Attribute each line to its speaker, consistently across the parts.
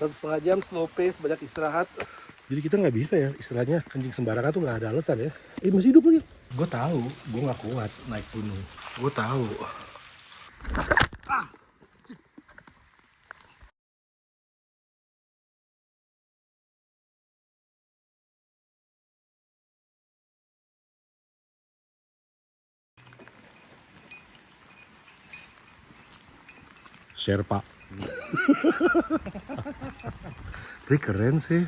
Speaker 1: 1,5 jam slow pace, banyak istirahat. Jadi kita nggak bisa ya istilahnya kencing sembarangan tuh nggak ada alasan ya. Masih hidup lagi. Gue tahu, gue nggak kuat naik gunung. Gue tahu. Sherpa. Tapi keren sih.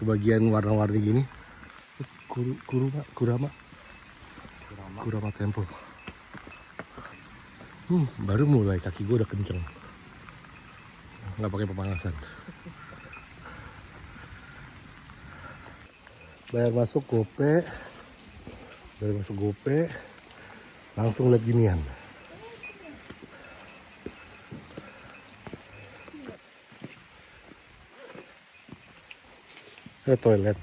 Speaker 1: Kebagian warna-warni gini. Kurama Temple. Baru mulai kaki gue udah kenceng. Nggak pakai pemanasan. Bayar masuk gope. Langsung lihat ginian. Ke toilet.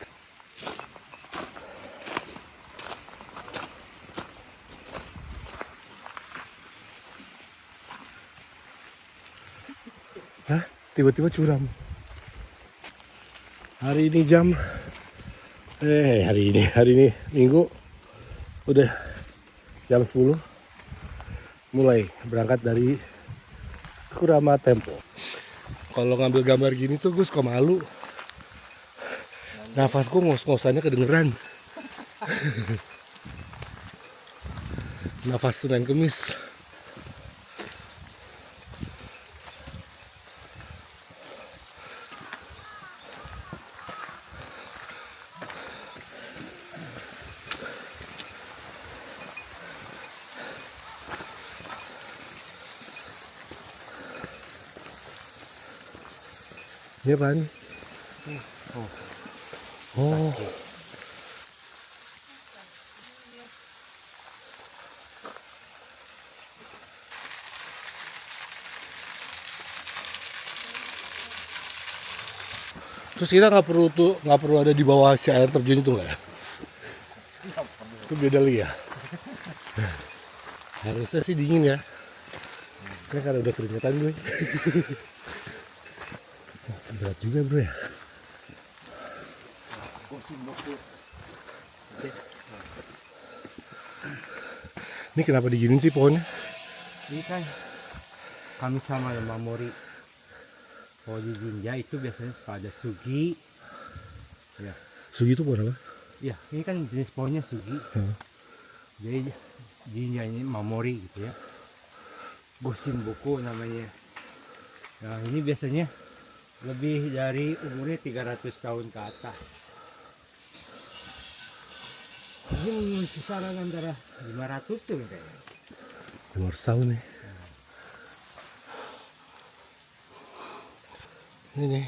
Speaker 1: Hah? Tiba-tiba curam. Hari ini Minggu udah jam 10 mulai berangkat dari Kurama Temple. Kalau ngambil gambar gini tuh gue suka malu. Nafas gue ngos-ngosannya kedengeran. Nafas Senin Kemis. Ini apaan? Oh. Terus kita nggak perlu ada di bawah si air terjun itu nggak ya? Itu beda lagi ya. Harusnya sih dingin ya. Ini karena udah keringetan gue. Berat juga bro ya. Ini kenapa diginin sih pohonnya?
Speaker 2: Ini kan kami sama yang Mamori. Kalau di Jinja itu biasanya suka ada sugi. Ya.
Speaker 1: Sugi itu pohon apa?
Speaker 2: Ya, ini kan jenis pohonnya sugi. Jadi Jinja ini Mamori gitu ya. Gosin buku namanya. Nah, ini biasanya lebih dari umurnya 300 tahun ke atas. Ini kisaran antara 500 tuh kayaknya.
Speaker 1: 500 tahun nih. Ini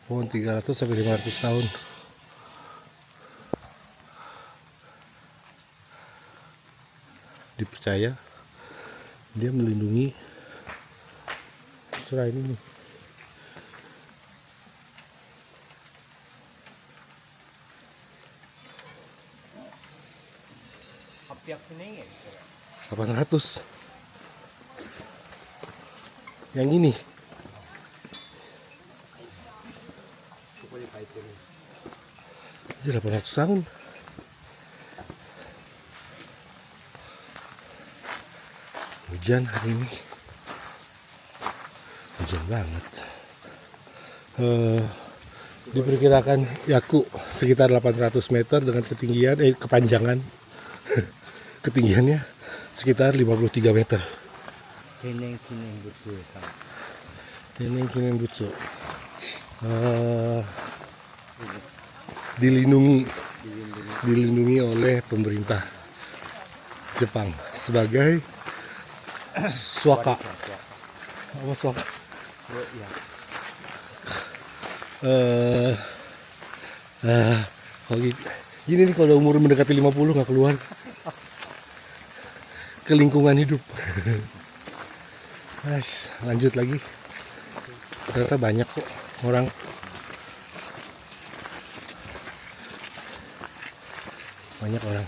Speaker 1: pohon 300 sampai 500 tahun. Dipercaya dia melindungi selain ini.
Speaker 2: Apiak ini ya.
Speaker 1: 800. Yang ini. Ini 800 tahun. Hujan hari ini. Hujan banget. Diperkirakan Yaku sekitar 800 meter dengan kepanjangan ketinggiannya sekitar 53 meter. Teneng Butsu. Dilindungi oleh pemerintah Jepang sebagai suaka. Apa suaka? Kalau gini nih kalau umur mendekati 50 nggak keluar ke lingkungan hidup. Lanjut lagi. Ternyata banyak kok orang. Banyak orang.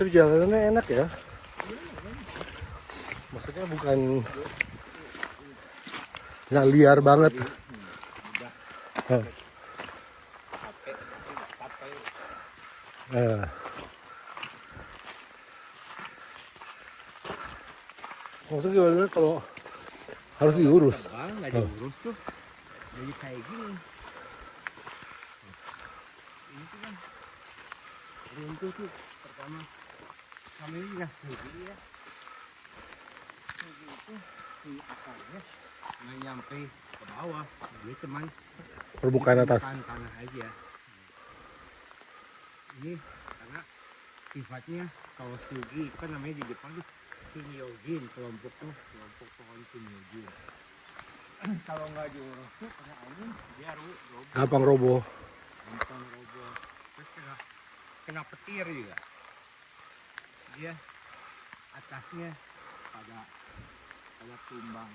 Speaker 1: Tapi jalanannya enak ya. Maksudnya bukan nggak liar banget.
Speaker 2: Udah
Speaker 1: Eh, eh. Maksudnya gimana kalau harus diurus?
Speaker 2: bang nggak diurus tuh jadi kayak gini. Ini tuh kan runtuh tuh pertama kami ini nggak segini ya. Segini itu si akarnya nggak nyampe ke bawah, dia cuman
Speaker 1: Permukaan atas.
Speaker 2: permukaan tanah aja. Ini karena sifatnya kalau sugi kan namanya di depan tuh simiogin, kelompok pohon simiogin. Kalau nggak diurus tuh kena angin dia roboh,
Speaker 1: Gampang roboh.
Speaker 2: gampang roboh. Terus kena petir juga. Dia atasnya pada tumbang.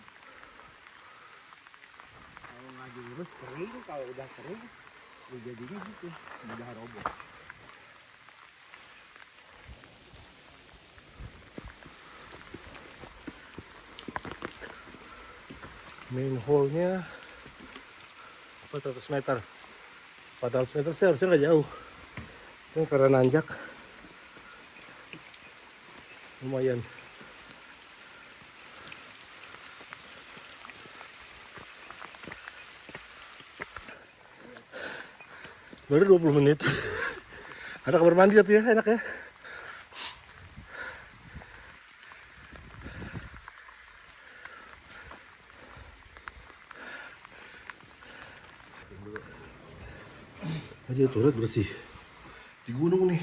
Speaker 2: Kalau nggak diurus kering, kalau udah kering ya jadinya gitu, mudah roboh.
Speaker 1: Main hole-nya 400 meter. 400 meter sih harusnya nggak jauh. Ini karena nanjak. Lumayan. Baru 20 menit. Ada kamar mandi tapi ya enak ya. Aja toilet bersih. Di gunung nih.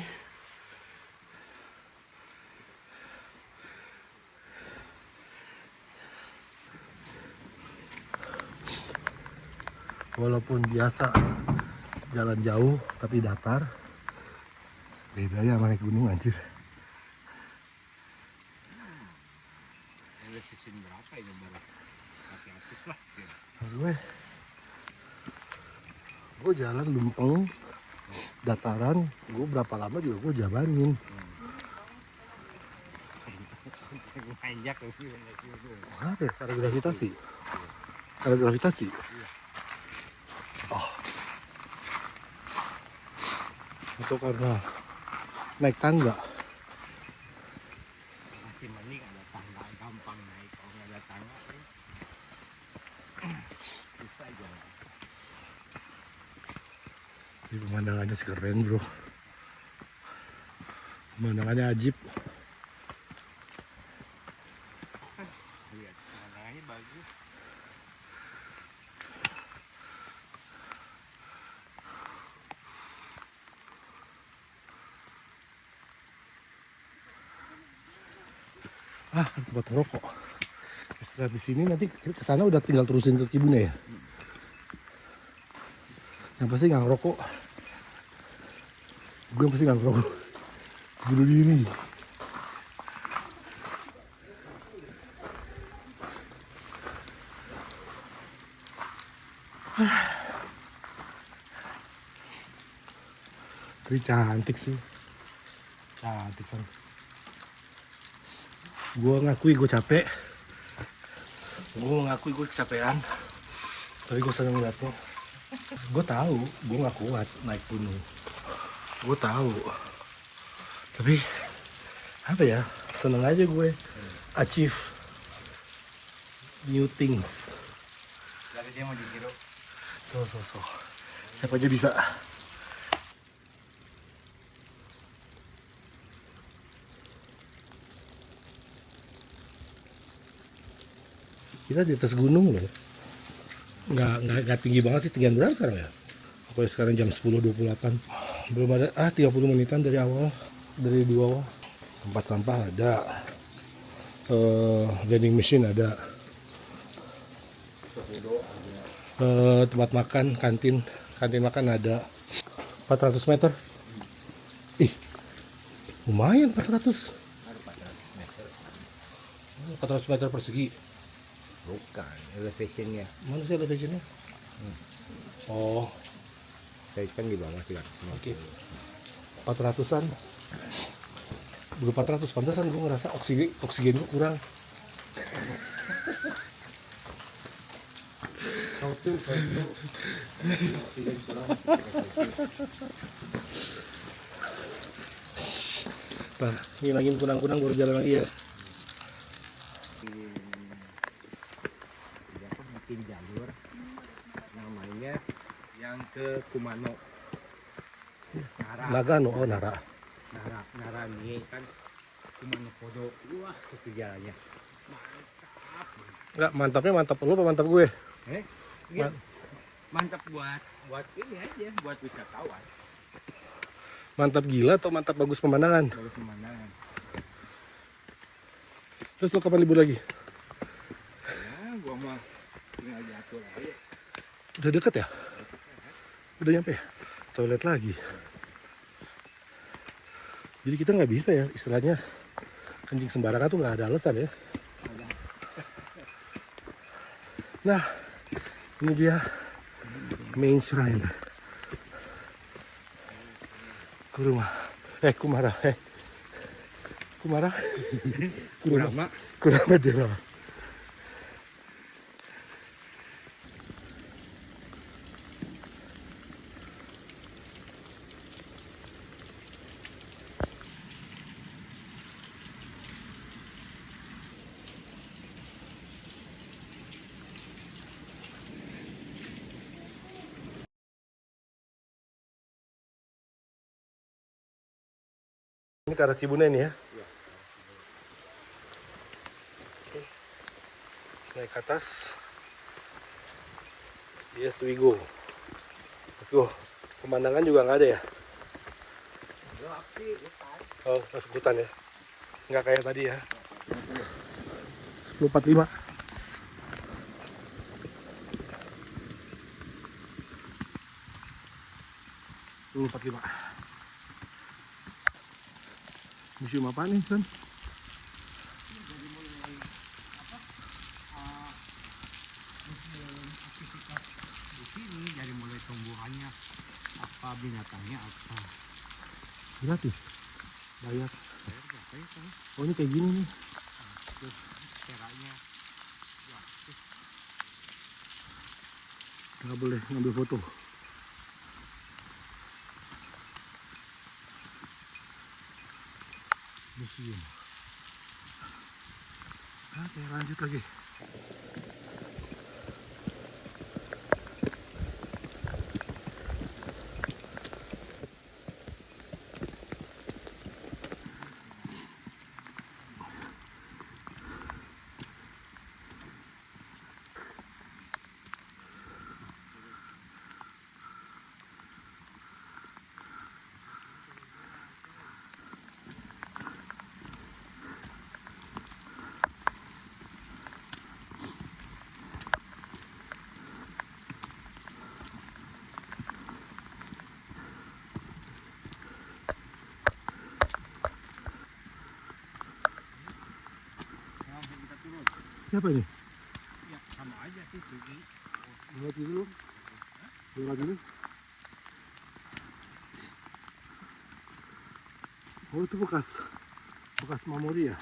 Speaker 1: Walaupun biasa jalan jauh tapi datar, beda ya sama naik gunung anjir.
Speaker 2: Elevasi berapa ini baru 400 lah ya.
Speaker 1: Maksud gue jalan lempeng, dataran, gue berapa lama juga gue jabanin.
Speaker 2: Nanjak
Speaker 1: Apa ya? Karena gravitasi. Karena gravitasi. Oh. Atau karena naik tangga.
Speaker 2: masih mending ada tangga, gampang naik. Kalau nggak ada tangga susah jalan.
Speaker 1: Ini pemandangannya sih keren bro. Pemandangannya ajib.
Speaker 2: Lihat pemandangannya bagus.
Speaker 1: Ah, tempat ngerokok. Istirahat di sini nanti ke sana udah tinggal terusin ke Kibune ya. Yang pasti nggak ngerokok. Gue pasti nggak ngerokok. Bunuh diri. Tapi cantik sih. Cantik kan. Gue ngakui gue capek. Gue ngakui gue kecapean. Tapi gue seneng liatnya. Gue tahu gue nggak kuat naik gunung. Gue tahu. Tapi apa ya? Seneng aja gue achieve new things.
Speaker 2: Dari dia mau ditiru.
Speaker 1: So. Siapa aja bisa. Kita di atas gunung loh. Nggak tinggi banget sih. Tinggian berapa sekarang ya? Pokoknya sekarang jam 10.28. Belum ada 30 menitan dari awal. Dari di bawah. Tempat sampah ada. Vending machine ada. Tempat makan, kantin makan ada. 400 meter. Ih, lumayan 400. 400 meter persegi.
Speaker 2: Bukan, elevationnya.
Speaker 1: Mana sih elevationnya? Oh,
Speaker 2: Saya kan di bawah 300.
Speaker 1: oke. 400-an. Gue 400, pantesan gue ngerasa oksigen gue kurang.
Speaker 2: Satu.
Speaker 1: Nah, ngilangin kunang-kunang baru jalan lagi ya.
Speaker 2: Dia kan bikin jalur namanya yang ke Kumano.
Speaker 1: Nagano, oh Nara.
Speaker 2: Nara nih kan Kumano Podo. Wah, itu jalannya. Mantap.
Speaker 1: Enggak, mantapnya mantap lu apa mantap gue?
Speaker 2: Iya. Mantap buat ini aja, buat wisatawan.
Speaker 1: Mantap gila atau mantap bagus pemandangan?
Speaker 2: Bagus pemandangan.
Speaker 1: Terus lu kapan libur lagi?
Speaker 2: Ya, gua mah tinggal diatur aja.
Speaker 1: Udah deket ya? Udah nyampe ya? Toilet lagi. Jadi kita nggak bisa ya istilahnya kencing sembarangan tuh nggak ada alasan ya. Nah, ini dia main shrine. Kumara. Kurama Dera. Ini ke arah Cibunen ya?
Speaker 2: Iya.
Speaker 1: Naik ke atas. Yes, we go. Let's go. Pemandangan juga nggak ada ya?
Speaker 2: Gelap sih, hutan.
Speaker 1: Oh, masuk hutan ya? Nggak kayak tadi ya? 10.45. Dulu 45. Museum apa nih, Son?
Speaker 2: Jadi mulai museum aktivitas di sini dari mulai tumbuhannya apa, binatangnya apa.
Speaker 1: Gratis. Bayar.
Speaker 2: Bayar berapa ya kan?
Speaker 1: Oh, ini kayak gini nih.
Speaker 2: Terus caranya gratis.
Speaker 1: Nggak boleh ngambil foto. Museum. Oke, lanjut lagi.
Speaker 2: Langsung kita turun.
Speaker 1: Siapa ini?
Speaker 2: Ya sama aja sih pergi.
Speaker 1: Lewat dulu. Lewat dulu. Oh, itu bekas memori ya?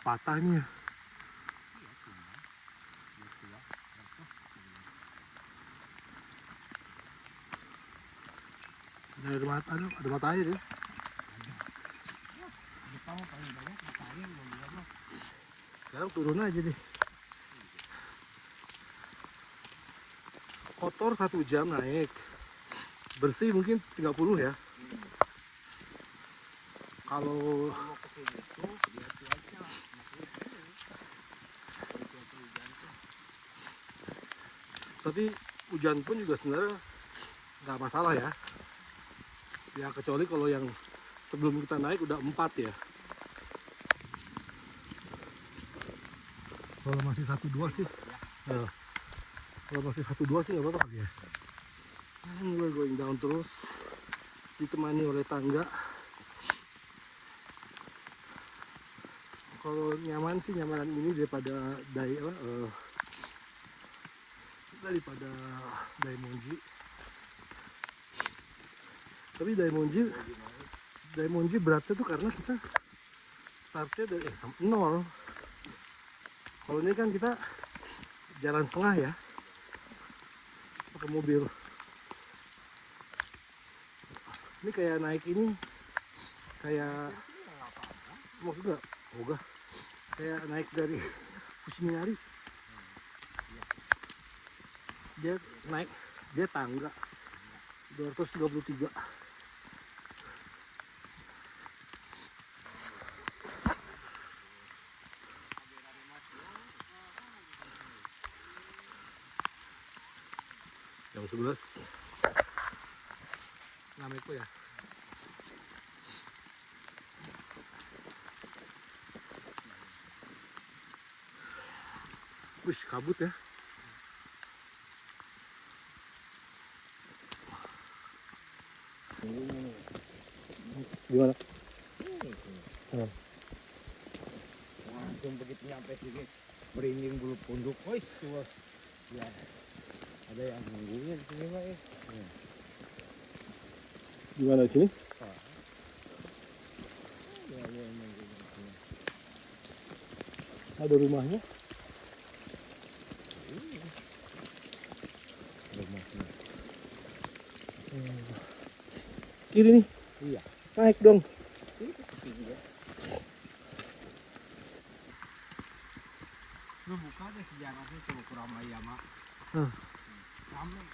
Speaker 1: Patah ini ya. Ada mata air ya.
Speaker 2: Jepang paling banyak mata air mau bilang mah.
Speaker 1: Sekarang turun aja deh. Kotor 1 jam naik. Bersih mungkin 30 ya. Kalau
Speaker 2: Mau ke sini tuh dia cuaca makin ini. Cuaca hujan tuh.
Speaker 1: tapi hujan pun juga sebenarnya nggak masalah ya. Ya kecuali kalau yang sebelum kita naik udah 4 ya. Kalau masih 1-2 sih. Kalau masih 1-2 sih nggak apa-apa kali ya. And we're going down terus, ditemani oleh tangga. Kalau nyaman sih nyamanan ini daripada daripada Daimonji. Tapi Daimonji beratnya tuh karena kita startnya dari nol. Kalau ini kan kita jalan setengah ya, pakai mobil. Ini kayak naik ini, kayak maksudnya, enggak, kayak naik dari Fushimi-Inari. Dia tangga 233. Jam 11 Nameku ya. Wih, kabut ya. Gimana?
Speaker 2: Langsung begitu nyampe sini merinding bulu punduk. Wis, ya. Ada yang nunggunya di sini, Pak.
Speaker 1: Gimana di sini?
Speaker 2: Ya, nunggunya di sini.
Speaker 1: Ada rumahnya?
Speaker 2: Rumahnya.
Speaker 1: Kiri nih.
Speaker 2: Iya.
Speaker 1: Naik dong.
Speaker 2: Itu ketinggian. Lu buka deh sejarahnya tuh Kuramayama. Ramai.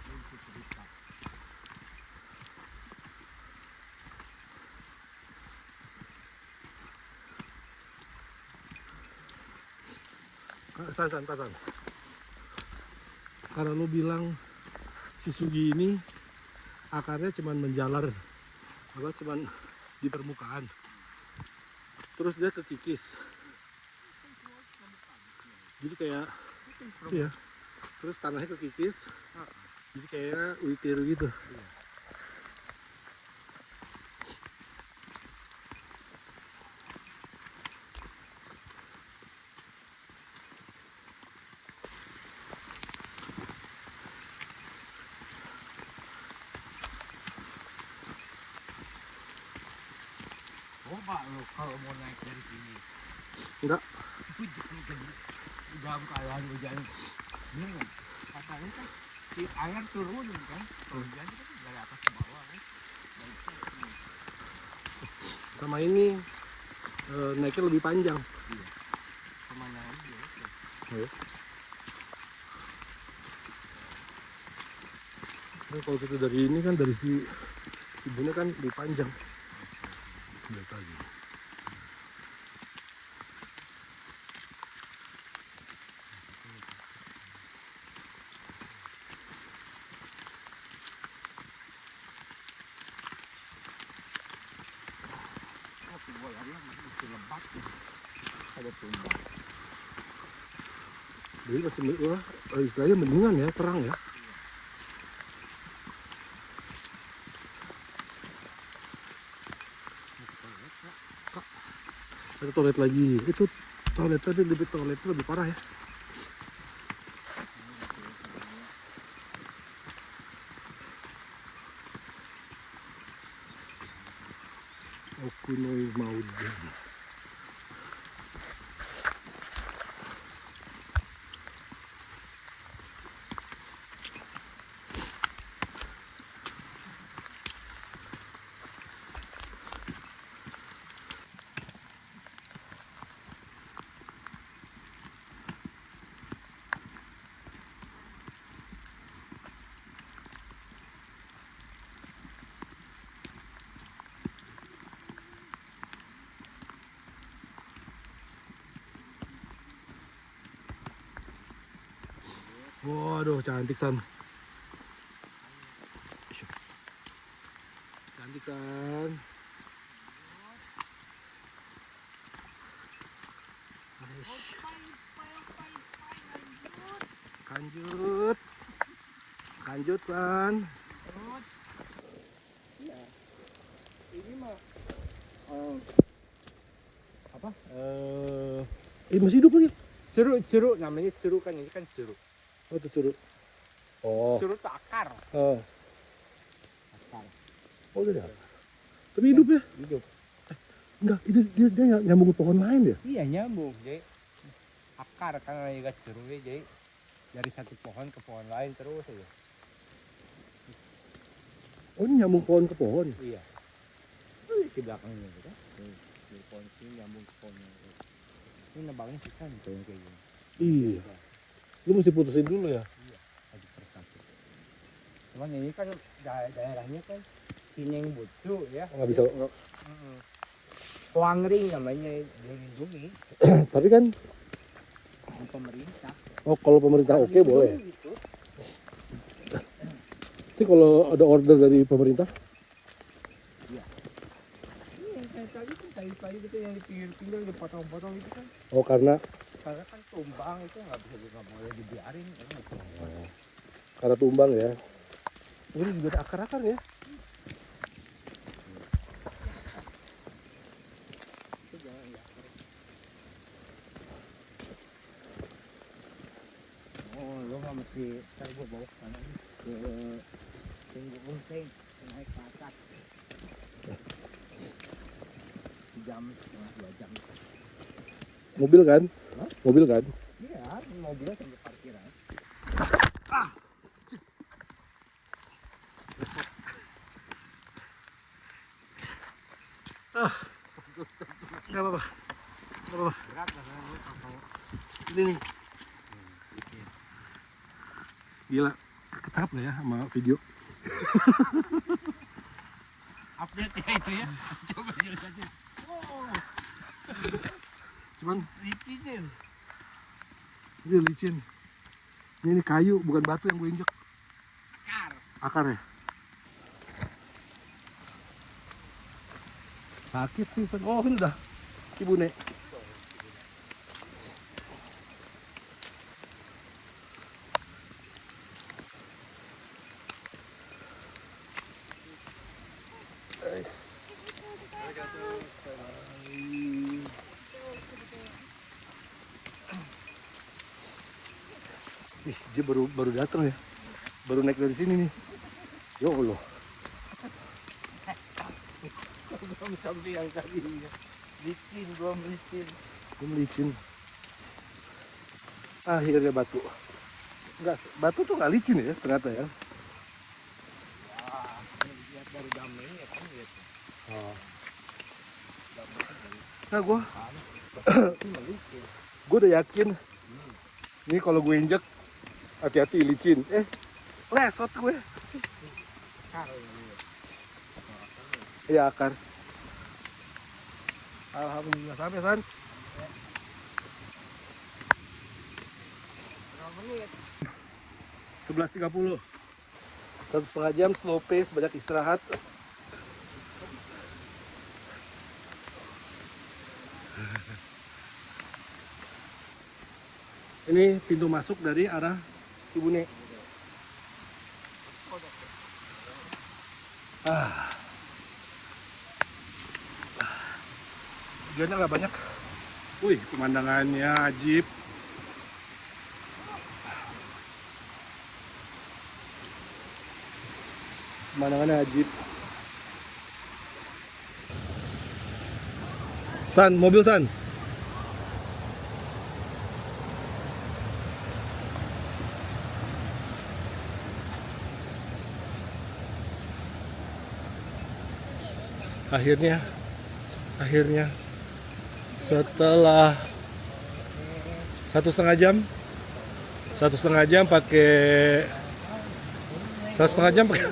Speaker 2: Itu cerita.
Speaker 1: Tasan. Karena lu bilang si Sugi ini akarnya cuman menjalar, cuman di permukaan. Terus dia kekikis. Jadi kayak, iya. Terus tanahnya kekikis. Jadi kayak uitiru gitu.
Speaker 2: Coba lo kalau mau naik dari sini.
Speaker 1: Enggak.
Speaker 2: Itu dalam keadaan hujan. Ini katanya kan si air turun kan. Hujan itu kan dari atas ke bawah kan.
Speaker 1: Sama ini naiknya lebih panjang.
Speaker 2: Iya. Pemandangan dia.
Speaker 1: Ya. Nah, kalau kita dari ini kan dari si ibunya kan lebih panjang. Lihat lagi.
Speaker 2: Tapi bolanya masih lebat. Ada tumbang.
Speaker 1: Jadi masih istilahnya mendingan ya, terang ya. Ada toilet lagi. Itu toiletnya lebih parah ya. Okunoi Mauden. Waduh, cantik San. Cantik San. Aish. Kanjut San.
Speaker 2: Ya. Ini mah apa?
Speaker 1: Masih hidup lagi.
Speaker 2: Ceruk namanya ceruk kan, ini kan ceruk.
Speaker 1: Oh, itu curug. Oh.
Speaker 2: Ceruk itu akar.
Speaker 1: Oh.
Speaker 2: Akar.
Speaker 1: Oh, udah. Tapi hidup ya?
Speaker 2: Hidup.
Speaker 1: Enggak, dia nyambung ke pohon lain ya?
Speaker 2: Iya nyambung, jadi akar kan juga ceruk, jadi dari satu pohon ke pohon lain terus aja.
Speaker 1: Oh, ini nyambung pohon ke pohon.
Speaker 2: Iya. Di belakangnya gitu kan. Dari pohon sini nyambung ke pohon yang itu. Ini nebangnya susah nih kalau yang kayak gini.
Speaker 1: Iya. Lu mesti putusin dulu ya?
Speaker 2: Iya, satu persatu. Cuman ini kan daerahnya kan Pineng Butsu ya.
Speaker 1: Nggak bisa.
Speaker 2: Kuangring namanya dilindungi
Speaker 1: Tapi kan,
Speaker 2: di pemerintah.
Speaker 1: oh kalau pemerintah oke boleh.
Speaker 2: Gitu.
Speaker 1: Tapi kalau ada order dari pemerintah?
Speaker 2: Iya, kayak tadi kan kayu-kayu gitu yang di pinggir-pinggir dipotong-potong gitu kan.
Speaker 1: Oh, karena
Speaker 2: Kan tumbang itu nggak boleh dibiarin kan.
Speaker 1: karena tumbang ya. Oh, ini juga ada akar-akar ya?
Speaker 2: Itu jangan ya. Oh, lo nggak mesti ntar gua bawa ke sana nih, ke Tunggu Kuncing, naik ke atas. Jam setengah 2 jam.
Speaker 1: Mobil kan?
Speaker 2: Hah?
Speaker 1: Mobil kan?
Speaker 2: Iya, mobilnya sampai parkiran.
Speaker 1: Nggak apa-apa. Nggak apa-apa.
Speaker 2: Berat rasanya kalau
Speaker 1: Ini nih. Gila. Ketangkap nggak ya sama video?
Speaker 2: update ya itu ya. Coba jelasin. Oh,
Speaker 1: Cuman
Speaker 2: licin.
Speaker 1: ini licin. Ini kayu, bukan batu yang gue injek.
Speaker 2: Akar.
Speaker 1: Akar ya? Sakit sih. Oh, ini udah. Kibune. Ih, dia baru datang ya. Baru naik dari sini nih. Ya Allah.
Speaker 2: Belum sampai yang tadinya. Licin, belum licin.
Speaker 1: Belum licin. Akhirnya batu. Enggak, batu tuh nggak licin ya ternyata ya.
Speaker 2: Wah, lihat dari damainya kan lihat.
Speaker 1: Oh.
Speaker 2: Damainya dari
Speaker 1: Nah, gue
Speaker 2: kan licin.
Speaker 1: udah yakin. Ini kalau gue injek hati-hati licin. Lesot gue.
Speaker 2: Akar ini.
Speaker 1: Iya, akar. Alhamdulillah sampai San.
Speaker 2: Berapa menit?
Speaker 1: 11.30. 1,5 jam slow pace, banyak istirahat. Ini pintu masuk dari arah Kibune. Hujannya nggak banyak. Wih, pemandangannya ajib. Pemandangannya ajib. San, mobil San. Akhirnya setelah 1,5 jam 1,5 jam pakai 1,5 jam pakai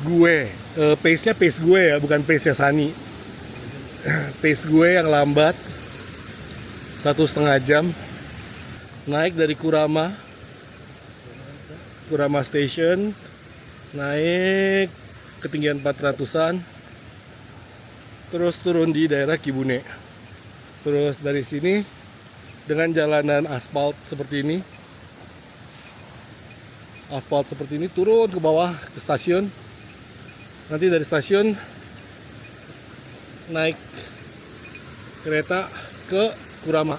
Speaker 1: gue pace-nya pace gue ya, bukan pace-nya Sani. Pace gue yang lambat 1,5 jam naik dari Kurama Station, naik ketinggian 400-an, terus turun di daerah Kibune. Terus dari sini dengan jalanan aspal seperti ini turun ke bawah ke stasiun. Nanti dari stasiun naik kereta ke Kurama.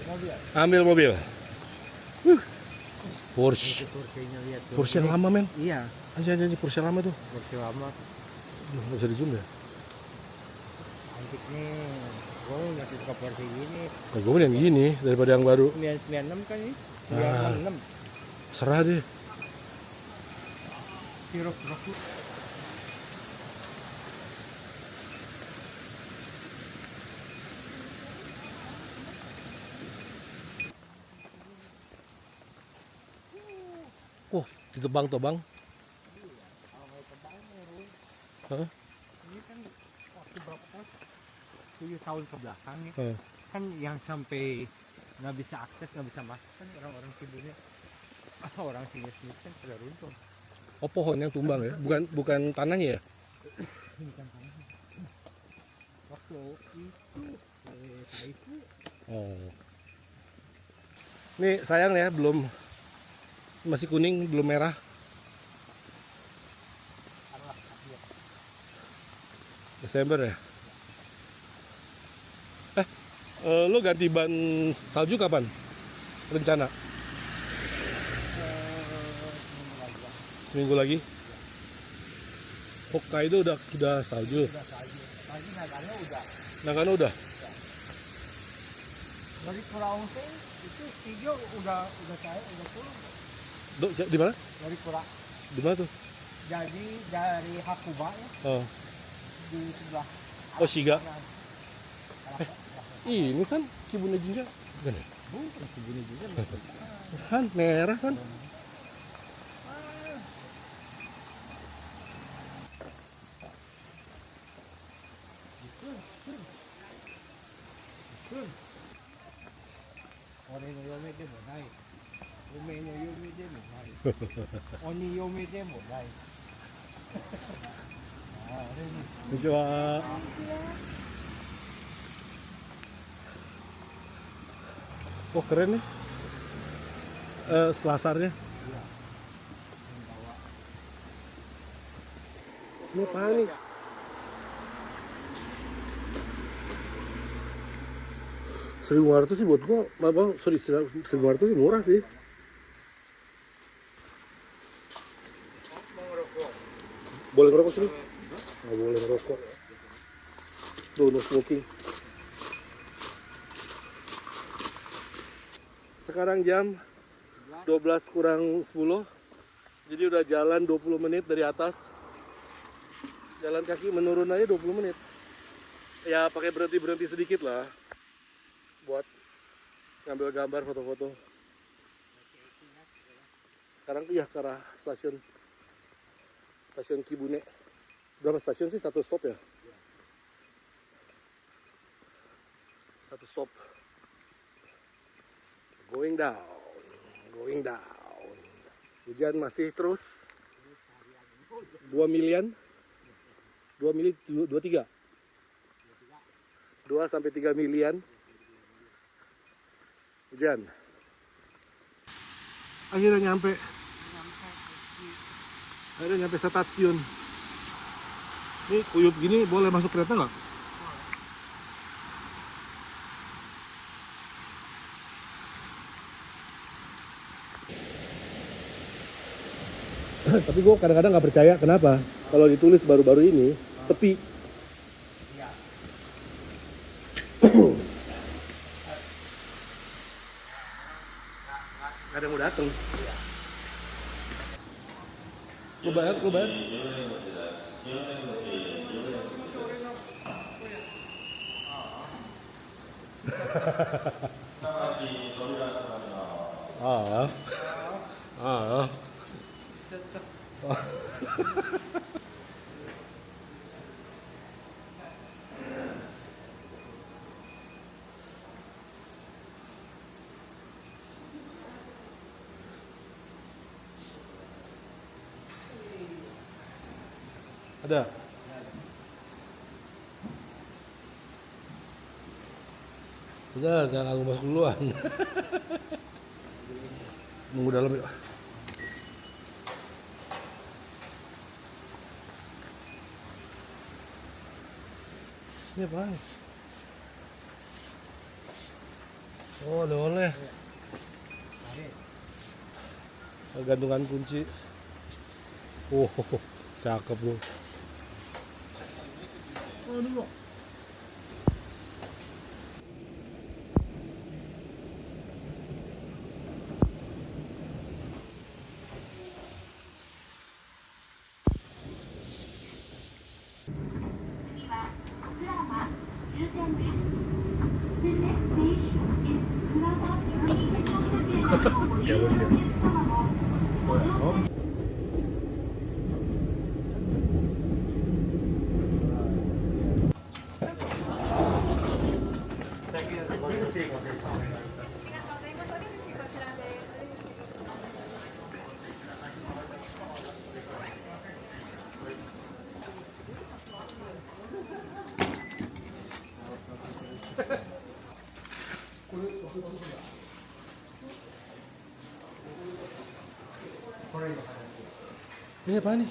Speaker 2: Mobil.
Speaker 1: Ambil mobil. Porsche.
Speaker 2: Porsche-nya lihat tuh.
Speaker 1: Porsche yang lama men.
Speaker 2: Iya,
Speaker 1: Anjir Porsche lama tuh.
Speaker 2: Porsche lama.
Speaker 1: Duh, nggak bisa di zoom ya.
Speaker 2: Antik nih. Gue masih suka Porsche gini.
Speaker 1: Nah, gue yang gini daripada yang baru.
Speaker 2: 996 kan ini.
Speaker 1: Ah.
Speaker 2: 996.
Speaker 1: Serah deh.
Speaker 2: Kira-kira
Speaker 1: Oh, ditebang tebang. Hah?
Speaker 2: ini kan waktu berapa tahun? 7 tahun ke belakang nih.
Speaker 1: Hah.
Speaker 2: Kan yang sampai nggak bisa akses, nggak bisa masuk kan orang-orang Cibunyi. Orang sini kan pada runtuh.
Speaker 1: Oh, pohon yang tumbang ya? Bukan tanahnya ya?
Speaker 2: Ini kan tanah. Waktu itu itu
Speaker 1: Oh. Nih sayang ya, belum masih kuning, belum merah. Desember ya? Lo ganti ban salju kapan? Rencana? Seminggu lagi? Hokkaido sudah salju.
Speaker 2: lagi Nagano udah.
Speaker 1: Nagano udah?
Speaker 2: Dari Pulau Onsen itu Tigo udah turun.
Speaker 1: Di mana?
Speaker 2: Dari Pulau.
Speaker 1: Di mana tuh?
Speaker 2: Jadi dari Hakuba ya
Speaker 1: Oh,
Speaker 2: di sebelah.
Speaker 1: oh Shiga.
Speaker 2: kanan.
Speaker 1: Ini kan Kibune Jinja. Bukan ya?
Speaker 2: Bukan Cibunyi juga.
Speaker 1: Kan merah kan?
Speaker 2: Ore no yome demo nai. Ume no yome demo nai. Oni yome demo nai. Ah, ore ni.
Speaker 1: Konnichiwa. Oh keren nih. Selasarnya. Ini apaan nih? Rp1.500 sih buat gua, sorry, Rp1.500 sih murah sih. Boleh ngerokok sini? Nggak boleh ngerokok. Tuh, no smoking. Sekarang jam 12 kurang 10. Jadi udah jalan 20 menit dari atas. Jalan kaki menurun aja 20 menit. Ya pakai berhenti sedikit lah. Buat ngambil gambar, foto-foto. Sekarang ya ke arah stasiun Kibune. Berapa stasiun sih? Satu stop ya? Satu stop. Going down. Hujan masih terus. 2 milian. 23. 2 sampai 3 milian. Hujan. Akhirnya nyampe stasiun. Ini kuyup gini boleh masuk kereta nggak? Tapi gue kadang-kadang nggak percaya. Kenapa? Kalau ditulis baru-baru ini sepi. Gak ada yang mau dateng. Lu bayar. Ada. Udah, jangan aku masuk duluan. Nunggu dalam ya. Ini apaan? Oh, oleh-oleh. Gantungan kunci. Oh, cakep bro. Oh, dulu. Ya bos ya. Oh. Ini apa nih?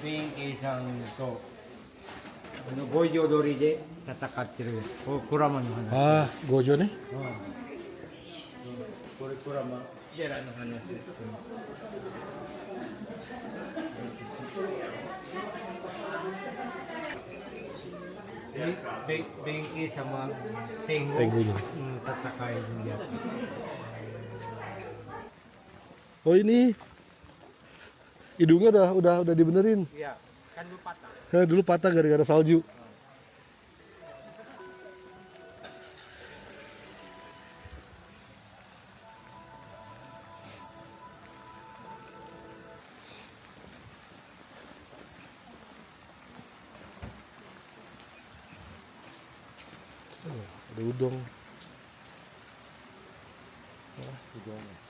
Speaker 2: Pink isang to. Gojo dori de tatakatte kurama no hana.
Speaker 1: Ah, Gojo nih.
Speaker 2: Kore kurama dera no hanashi. Benki sama Tengu
Speaker 1: Tengunya.
Speaker 2: tatakai dia.
Speaker 1: Oh ini hidungnya udah dibenerin.
Speaker 2: Iya, kan lu patah.
Speaker 1: Nah, dulu patah gara-gara salju. Ada udang. Udang.